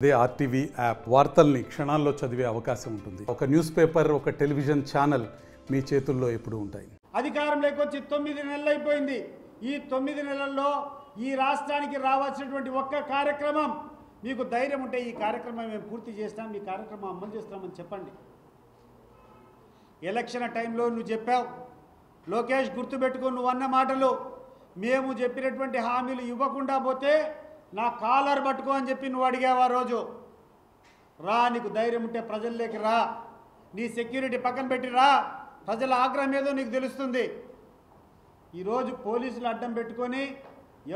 అదే RTV app వార్తల్ని క్షణాల్లో చదివే అవకాశం ఉంటుంది. ఒక న్యూస్ పేపర్, ఒక టెలివిజన్ ఛానల్ మీ చేతుల్లో ఎప్పుడూ ఉంటాయి. అధికారంలోకి వచ్చి 9 నెలలు అయిపోయింది. ఈ 9 నెలల్లో ఈ రాష్ట్రానికి రావాల్సినటువంటి ఒక్క కార్యక్రమం, మీకు ధైర్యం ఉంటే ఈ కార్యక్రమం మేము పూర్తి చేస్తాం, ఈ కార్యక్రమం అమలు చేస్తామని చెప్పండి. ఎలక్షన్ టైంలో నువ్వు చెప్పావు, లోకేష్ గుర్తుపెట్టుకో, నువ్వు అన్న మాటలు మేము చెప్పినటువంటి హామీలు ఇవ్వకుండా పోతే నా కాలర్ పట్టుకో అని చెప్పి నువ్వు అడిగావు. ఆ రోజు రా, నీకు ధైర్యం ఉంటే ప్రజల్లోకి రా, నీ సెక్యూరిటీ పక్కన పెట్టి రా, ప్రజల ఆగ్రహం ఏదో నీకు తెలుస్తుంది. ఈరోజు పోలీసులు అడ్డం పెట్టుకొని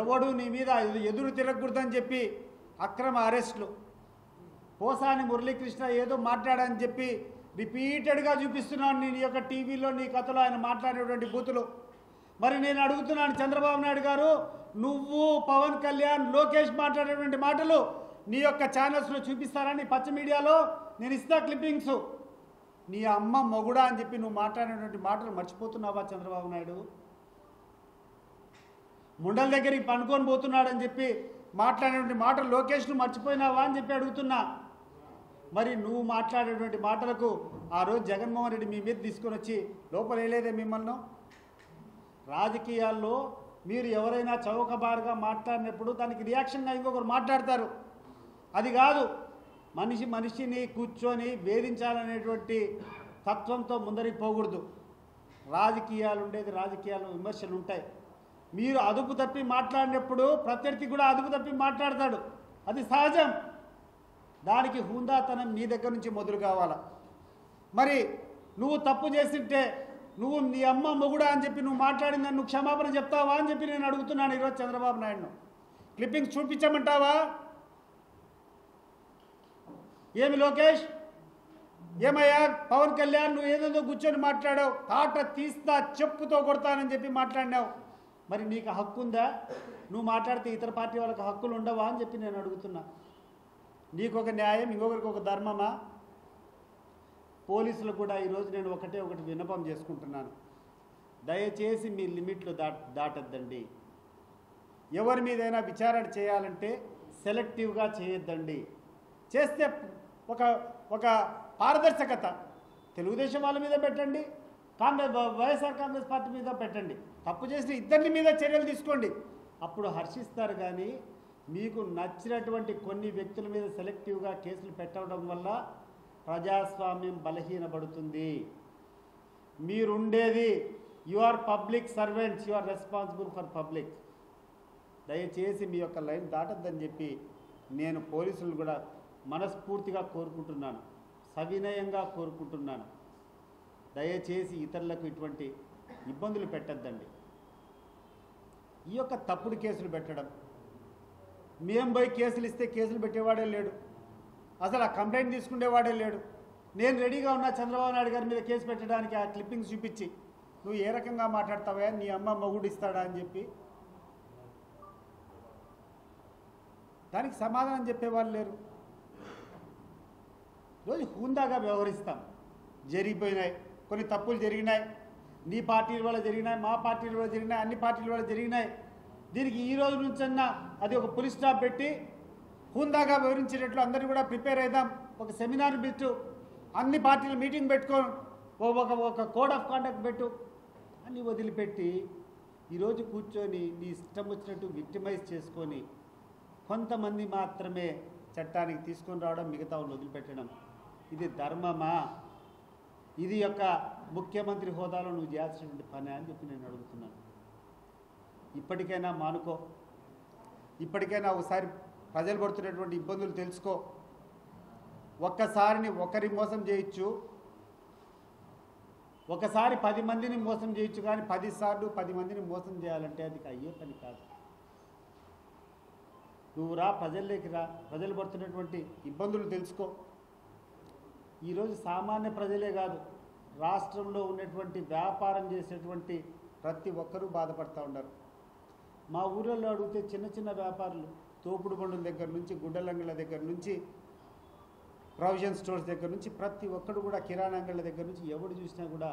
ఎవడు నీ మీద ఎదురు తిరగకూడదని చెప్పి అక్రమ అరెస్టులు, పోసాని మురళీకృష్ణ ఏదో మాట్లాడని చెప్పి రిపీటెడ్గా చూపిస్తున్నాను నీ యొక్క టీవీలో, నీ కథలో ఆయన మాట్లాడేటువంటి బూతులు. మరి నేను అడుగుతున్నాను చంద్రబాబు నాయుడు గారు, నువ్వు పవన్ కళ్యాణ్ లోకేష్ మాట్లాడేటువంటి మాటలు నీ యొక్క ఛానల్స్లో చూపిస్తారని పచ్చ మీడియాలో నేను ఇస్తా క్లిప్పింగ్స్. నీ అమ్మ మొగుడా అని చెప్పి నువ్వు మాట్లాడేటువంటి మాటలు మర్చిపోతున్నావా చంద్రబాబు నాయుడు? ముండల దగ్గరికి పనుకొని పోతున్నాడని చెప్పి మాట్లాడేటువంటి మాటలు లోకేష్ను మర్చిపోయినావా అని చెప్పి అడుగుతున్నా. మరి నువ్వు మాట్లాడేటువంటి మాటలకు ఆ రోజు జగన్మోహన్ రెడ్డి మీ మీద తీసుకొని వచ్చి లోపల వేయలేదే మిమ్మల్ని? రాజకీయాల్లో మీరు ఎవరైనా చౌకబారుగా మాట్లాడినప్పుడు దానికి రియాక్షన్గా ఇంకొకరు మాట్లాడతారు. అది కాదు, మనిషిని కూర్చొని వేధించాలనేటువంటి తత్వంతో ముందరికి పోకూడదు. రాజకీయాలు ఉండేది, రాజకీయాలు విమర్శలు ఉంటాయి. మీరు అదుపు తప్పి మాట్లాడినప్పుడు ప్రత్యర్థి కూడా అదుపు తప్పి మాట్లాడతాడు, అది సహజం. దానికి హుందాతనం నీ దగ్గర నుంచి మొదలు కావాలా. మరి నువ్వు తప్పు చేసింటే నువ్వు నీ అమ్మ మొగుడా అని చెప్పి నువ్వు మాట్లాడిందని నువ్వు క్షమాపణ చెప్తావా అని చెప్పి నేను అడుగుతున్నాను ఈరోజు చంద్రబాబు నాయుడును. క్లిప్పింగ్స్ చూపించమంటావా? ఏమి లోకేష్, ఏమయ్యా పవన్ కళ్యాణ్, నువ్వు ఏదేదో కూర్చొని మాట్లాడావు, తాట తీస్తా చెప్పుతో కొడతానని చెప్పి మాట్లాడినావు. మరి నీకు హక్కు ఉందా? నువ్వు మాట్లాడితే ఇతర పార్టీ వాళ్ళకి హక్కులు ఉండవా అని చెప్పి నేను అడుగుతున్నా. నీకు ఒక న్యాయం, ఇంకొకరికి ఒక ధర్మమా? పోలీసులు కూడా ఈరోజు నేను ఒకటి విన్నపం చేసుకుంటున్నాను. దయచేసి మీ లిమిట్లు దాటద్దండి. ఎవరి మీదైనా విచారణ చేయాలంటే సెలెక్టివ్గా చేయొద్దండి. చేస్తే ఒక పారదర్శకత తెలుగుదేశం వాళ్ళ మీద పెట్టండి, వైఎస్ఆర్ కాంగ్రెస్ పార్టీ మీద పెట్టండి. తప్పు చేసిన ఇద్దరి మీద చర్యలు తీసుకోండి, అప్పుడు హర్షిస్తారు. కానీ మీకు నచ్చినటువంటి కొన్ని వ్యక్తుల మీద సెలెక్టివ్గా కేసులు పెట్టడం వల్ల ప్రజాస్వామ్యం బలహీనపడుతుంది. మీరుండేది, you are public servants, you are responsible for public. దయచేసి మీ యొక్క లైన్ దాటద్దని చెప్పి నేను పోలీసులు కూడా మనస్ఫూర్తిగా కోరుకుంటున్నాను, సవినయంగా కోరుకుంటున్నాను. దయచేసి ఇతరులకు ఇటువంటి ఇబ్బందులు పెట్టద్దండి. ఈ యొక్క తప్పుడు కేసులు పెట్టడం, మేము పోయి కేసులు ఇస్తే కేసులు పెట్టేవాడే లేడు, అసలు ఆ కంప్లైంట్ తీసుకునేవాడే లేడు. నేను రెడీగా ఉన్నా చంద్రబాబు నాయుడు గారి మీద కేసు పెట్టడానికి. ఆ క్లిప్పింగ్స్ చూపించి నువ్వు ఏ రకంగా మాట్లాడతావా, నీ అమ్మ మొగుడు ఇస్తాడా అని చెప్పి దానికి సమాధానం చెప్పేవాళ్ళు లేరు. రోజు హుందాగా వ్యవహరిస్తాం. జరిగిపోయినాయి, కొన్ని తప్పులు జరిగినాయి, నీ పార్టీల వల్ల జరిగినాయి, మా పార్టీల వల్ల జరిగినాయి, అన్ని పార్టీల వల్ల జరిగినాయి. దీనికి ఈ రోజు నుంచన్నా అది ఒక పులి స్టాప్ పెట్టి హుందాగా వివరించేటట్లు అందరూ కూడా ప్రిపేర్ అవుదాం. ఒక సెమినార్ పెట్టు, అన్ని పార్టీలు మీటింగ్ పెట్టుకో, ఒక కోడ్ ఆఫ్ కాండక్ట్ పెట్టు అని వదిలిపెట్టి ఈరోజు కూర్చొని నీ ఇష్టం వచ్చినట్టు విక్టిమైజ్ చేసుకొని కొంతమంది మాత్రమే చట్టానికి తీసుకొని రావడం, మిగతా వాళ్ళు వదిలిపెట్టడం, ఇది ధర్మమా? ఇది యొక్క ముఖ్యమంత్రి హోదాలో నువ్వు చేయాల్సినటువంటి పని అని చెప్పి నేను అడుగుతున్నాను. ఇప్పటికైనా మానుకో, ఇప్పటికైనా ఒకసారి ప్రజలు పడుతున్నటువంటి ఇబ్బందులు తెలుసుకో. ఒక్కసారిని ఒకరి మోసం చేయొచ్చు, ఒకసారి 10 మందిని మోసం చేయొచ్చు, కానీ 10 సార్లు 10 మందిని మోసం చేయాలంటే అది అయ్యే పని కాదు. నువ్వు రా, ప్రజల్లోకి రా, ప్రజలు పడుతున్నటువంటి ఇబ్బందులు తెలుసుకో. ఈరోజు సామాన్య ప్రజలే కాదు, రాష్ట్రంలో ఉన్నటువంటి వ్యాపారం చేసేటువంటి ప్రతి ఒక్కరూ బాధపడుతూ ఉన్నారు. మా ఊళ్ళల్లో అడిగితే చిన్న చిన్న వ్యాపారులు, తోపుడు బండుల దగ్గర నుంచి, గుడ్డలంగళ్ళ దగ్గర నుంచి, ప్రొవిజన్ స్టోర్స్ దగ్గర నుంచి ప్రతి ఒక్కడు కూడా, కిరాణా అంగళ్ళ దగ్గర నుంచి ఎవడు చూసినా కూడా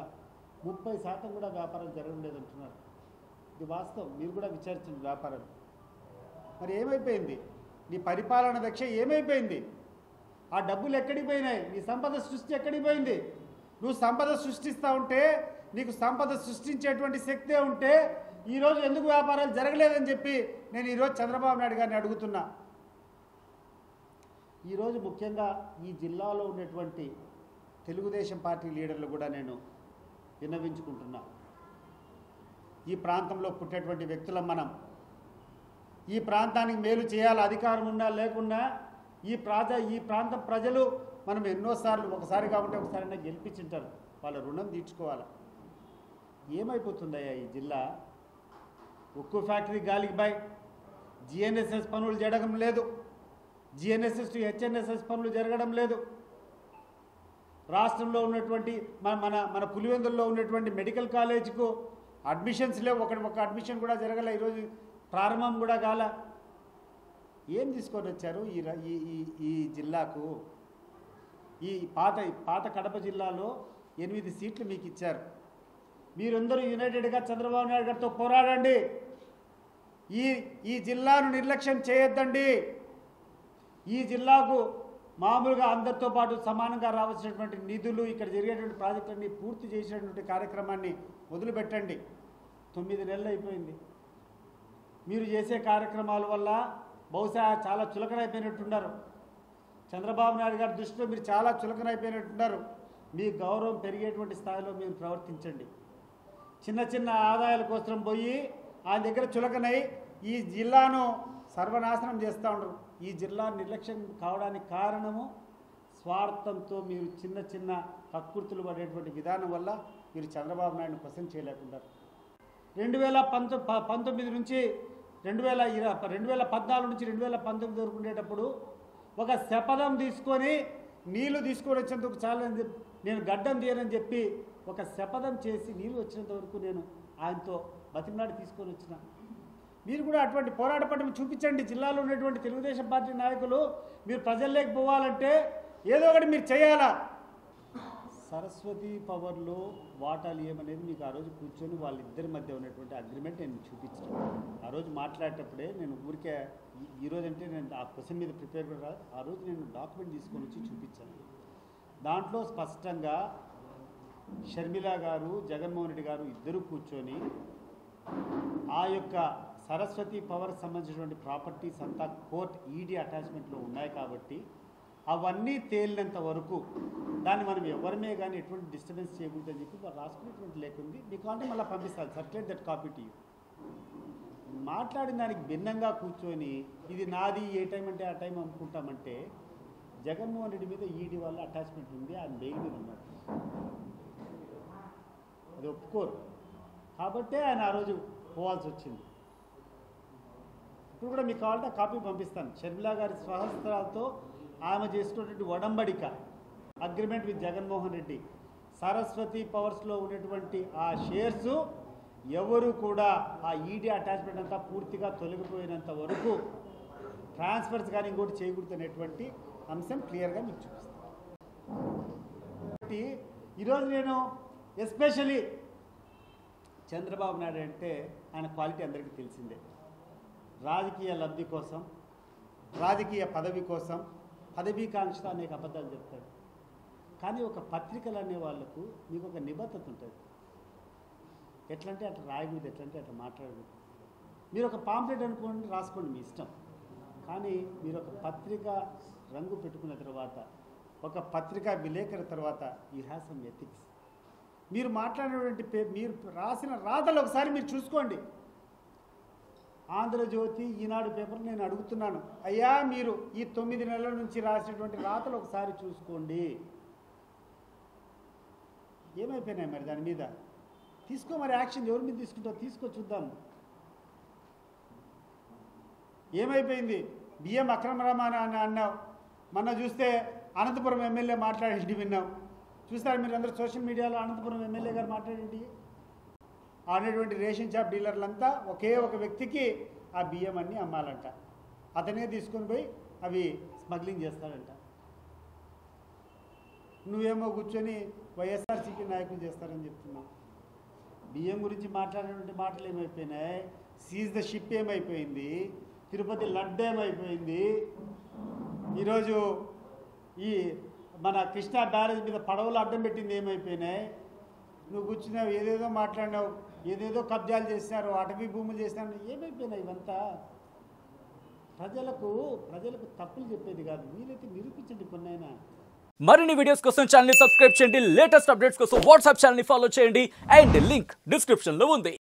30% కూడా వ్యాపారం జరగలేదంటున్నారు. ఇది వాస్తవం, మీరు కూడా విచారించండి వ్యాపారాలు. మరి ఏమైపోయింది నీ పరిపాలన దక్ష? ఏమైపోయింది? ఆ డబ్బులు ఎక్కడికి పోయినాయి? నీ సంపద సృష్టి ఎక్కడికి పోయింది? నువ్వు సంపద సృష్టిస్తూ ఉంటే, నీకు సంపద సృష్టించేటువంటి శక్తే ఉంటే ఈరోజు ఎందుకు వ్యాపారాలు జరగలేదని చెప్పి నేను ఈరోజు చంద్రబాబు నాయుడు గారిని అడుగుతున్నా. ఈరోజు ముఖ్యంగా ఈ జిల్లాలో ఉన్నటువంటి తెలుగుదేశం పార్టీ లీడర్లు కూడా నేను విన్నవించుకుంటున్నా. ఈ ప్రాంతంలో పుట్టేటువంటి వ్యక్తులం మనం. ఈ ప్రాంతానికి మేలు చేయాలి, అధికారం ఉన్నా లేకున్నా ఈ ప్రాంత ప్రజలు మనం ఎన్నోసార్లు, ఒకసారి కాబట్టి ఒకసారైనా గెలిపించుంటారు, వాళ్ళ రుణం తీర్చుకోవాలి. ఏమైపోతుందయ్యా ఈ జిల్లా? ఉక్కు ఫ్యాక్టరీ గాలికి బాయ్, జిఎన్ఎస్ఎస్ పనులు జరగడం లేదు, జిఎన్ఎస్ఎస్ టు హెచ్ఎన్ఎస్ఎస్ పనులు జరగడం లేదు. రాష్ట్రంలో ఉన్నటువంటి మన పులివెందుల్లో ఉన్నటువంటి మెడికల్ కాలేజీకు అడ్మిషన్స్ లేవు, ఒక అడ్మిషన్ కూడా జరగలే, ఈరోజు ప్రారంభం కూడా కాల. ఏం తీసుకొని వచ్చారు ఈ జిల్లాకు? ఈ పాత కడప జిల్లాలో 8 సీట్లు మీకు ఇచ్చారు. మీరందరూ యునైటెడ్గా చంద్రబాబు నాయుడు గారితో పోరాడండి. ఈ జిల్లాను నిర్లక్ష్యం చేయొద్దండి. ఈ జిల్లాకు మామూలుగా అందరితో పాటు సమానంగా రావాల్సినటువంటి నిధులు, ఇక్కడ జరిగేటువంటి ప్రాజెక్టులన్నీ పూర్తి చేసేటువంటి కార్యక్రమాన్ని మొదలుపెట్టండి. 9 నెలలు అయిపోయింది. మీరు చేసే కార్యక్రమాల వల్ల బహుశా చాలా చులకనైపోయినట్టున్నారు. చంద్రబాబు నాయుడు గారి దృష్టిలో మీరు చాలా చులకనైపోయినట్టున్నారు. మీ గౌరవం పెరిగేటువంటి స్థాయిలో మీరు ప్రవర్తించండి. చిన్న ఆదాయాల కోసం పోయి ఆయన దగ్గర చులకనై ఈ జిల్లాను సర్వనాశనం చేస్తూ ఉండరు. ఈ జిల్లా నిర్లక్ష్యం కావడానికి కారణము స్వార్థంతో మీరు చిన్న కక్కుర్తులు పడేటువంటి విధానం వల్ల మీరు చంద్రబాబు నాయుడుని క్వశ్చన్ చేయలేకున్నారు. 2019 నుంచి 2014 నుంచి 2019 వరకు ఉండేటప్పుడు ఒక శపథం తీసుకొని నీళ్లు తీసుకొని వచ్చేందుకు చాలని నేను గడ్డం తీయనని చెప్పి ఒక శపథం చేసి నీళ్ళు వచ్చినంత వరకు నేను ఆయనతో బతిమలాడి తీసుకొని వచ్చిన. మీరు కూడా అటువంటి పోరాట పట్టును చూపించండి. జిల్లాలో ఉన్నటువంటి తెలుగుదేశం పార్టీ నాయకులు మీరు ప్రజల్లోకి పోవాలంటే ఏదో ఒకటి మీరు చేయాలా. సరస్వతి పవర్లో వాటాలు ఏమనేది మీకు ఆ రోజు కూర్చొని వాళ్ళిద్దరి మధ్య ఉన్నటువంటి అగ్రిమెంట్ నేను చూపించాను. ఆ రోజు మాట్లాడేటప్పుడే నేను ఊరికే ఈరోజు అంటే నేను ఆ క్వశ్చన్ మీద ప్రిపేర్ కూడా రాదు. ఆ రోజు నేను డాక్యుమెంట్ తీసుకొని వచ్చి చూపించాను. దాంట్లో స్పష్టంగా షర్మిల గారు, జగన్మోహన్ రెడ్డి గారు ఇద్దరు కూర్చొని ఆ యొక్క సరస్వతి పవర్ సంబంధించినటువంటి ప్రాపర్టీస్ అంతా కోర్ట్ ఈడీ అటాచ్మెంట్లో ఉన్నాయి కాబట్టి అవన్నీ తేలినంత వరకు దాన్ని మనం ఎవరిమే కానీ ఎటువంటి డిస్టర్బెన్స్ చేయకూడదని చెప్పి వాళ్ళు రాసుకునేటువంటి లేకుంది. మీకు అంటే మళ్ళీ పంపిస్తాను, circulate that copy to you. మాట్లాడిన దానికి భిన్నంగా కూర్చొని ఇది నాది, ఏ టైం అంటే ఆ టైం అనుకుంటామంటే జగన్మోహన్ రెడ్డి మీద ఈడీ వాళ్ళ అటాచ్మెంట్ ఉంది, ఆయన బెయిల్ మీద ఉన్నాడు, అది ఒప్పుకోరు కాబట్టే ఆయన ఆ రోజు పోవాల్సి వచ్చింది. ఇప్పుడు కూడా మీకు కావాలంటే కాపీ పంపిస్తాను. షర్మిల గారి స్వహస్తాలతో ఆమె చేసుకున్నటువంటి ఒడంబడిక అగ్రిమెంట్ విత్ జగన్మోహన్ రెడ్డి, సరస్వతి పవర్స్లో ఉన్నటువంటి ఆ షేర్స్ ఎవరు కూడా ఆ ఈడీ అటాచ్మెంట్ అంతా పూర్తిగా తొలగిపోయినంత వరకు ట్రాన్స్ఫర్స్ కానీ ఇంకోటి చేయకూడదు అనేటువంటి అంశం క్లియర్గా మీకు చూపిస్తాను. కాబట్టి ఈరోజు నేను ఎస్పెషలీ చంద్రబాబు నాయుడు అంటే ఆయన క్వాలిటీ అందరికీ తెలిసిందే. రాజకీయ లబ్ధి కోసం, రాజకీయ పదవి కోసం, పదవీకాంక్షతో అనేక అబద్ధాలు చెప్తాడు. కానీ ఒక పత్రికలు అనే వాళ్ళకు మీకు ఒక నిబద్ధత ఉంటుంది. ఎట్లంటే అట్లా రాయకూడదు, ఎట్లంటే అట్లా మాట్లాడకూడదు. మీరు ఒక పాంప్లెట్ అనుకోండి, రాసుకోండి, మీ ఇష్టం. కానీ మీరు ఒక పత్రిక రంగు పెట్టుకున్న తర్వాత, ఒక పత్రికా విలేకరు తర్వాత యూ హ్యావ్ సమ్ ఎథిక్స్. మీరు మాట్లాడినటువంటి మీరు రాసిన రాతలు ఒకసారి మీరు చూసుకోండి. ఆంధ్రజ్యోతి, ఈనాడు పేపర్ నేను అడుగుతున్నాను, అయ్యా మీరు ఈ 9 నెలల నుంచి రాసినటువంటి రాతలు ఒకసారి చూసుకోండి. ఏమైపోయినాయి మరి దాని మీద? తీసుకో మరి యాక్షన్. ఎవరి మీద తీసుకుంటావు తీసుకో, చూద్దాం. ఏమైపోయింది? బియ్యం అక్రమ రవాణా అని అన్నావు, మొన్న చూస్తే అనంతపురం ఎమ్మెల్యే మాట్లాడేది విన్నాం. చూస్తారు మీరు అందరూ సోషల్ మీడియాలో అనంతపురం ఎమ్మెల్యే గారు మాట్లాడేది. అనేటువంటి రేషన్ షాప్ డీలర్లంతా ఒకే ఒక వ్యక్తికి ఆ బియ్యం అన్నీ అమ్మాలంట, అతనే తీసుకొని పోయి అవి స్మగ్లింగ్ చేస్తాడంట. నువ్వేమో కూర్చొని వైఎస్ఆర్సీపీ నాయకులు చేస్తారని చెప్తున్నావు. బియ్యం గురించి మాట్లాడినటువంటి మాటలు ఏమైపోయినాయి? సీజ్ ద షిప్ ఏమైపోయింది? తిరుపతి లడ్డు ఏమైపోయింది? ఈరోజు ఈ మన కృష్ణా బ్యారేజ్ మీద పడవలు అడ్డం పెట్టింది ఏమైపోయినాయి? నువ్వు కూర్చున్నావు, ఏదేదో మాట్లాడినావు, ఏదేదో కబ్జాలు చేసినారు, అటవీ భూములు చేసినారు, ఏమైపోయినాయి ఇవంతా? ప్రజలకు తప్పులు చెప్పేది కాదు, వీలైతే నిరూపించండి కొన్నైనా. మరిన్ని వీడియోస్ కోసం ఛానల్ ని సబ్స్క్రైబ్ చేయండి, లేటెస్ట్ అప్డేట్స్ కోసం వాట్సాప్ ఛానల్ ని ఫాలో చేయండి అండ్ లింక్ డిస్క్రిప్షన్ లో ఉంది.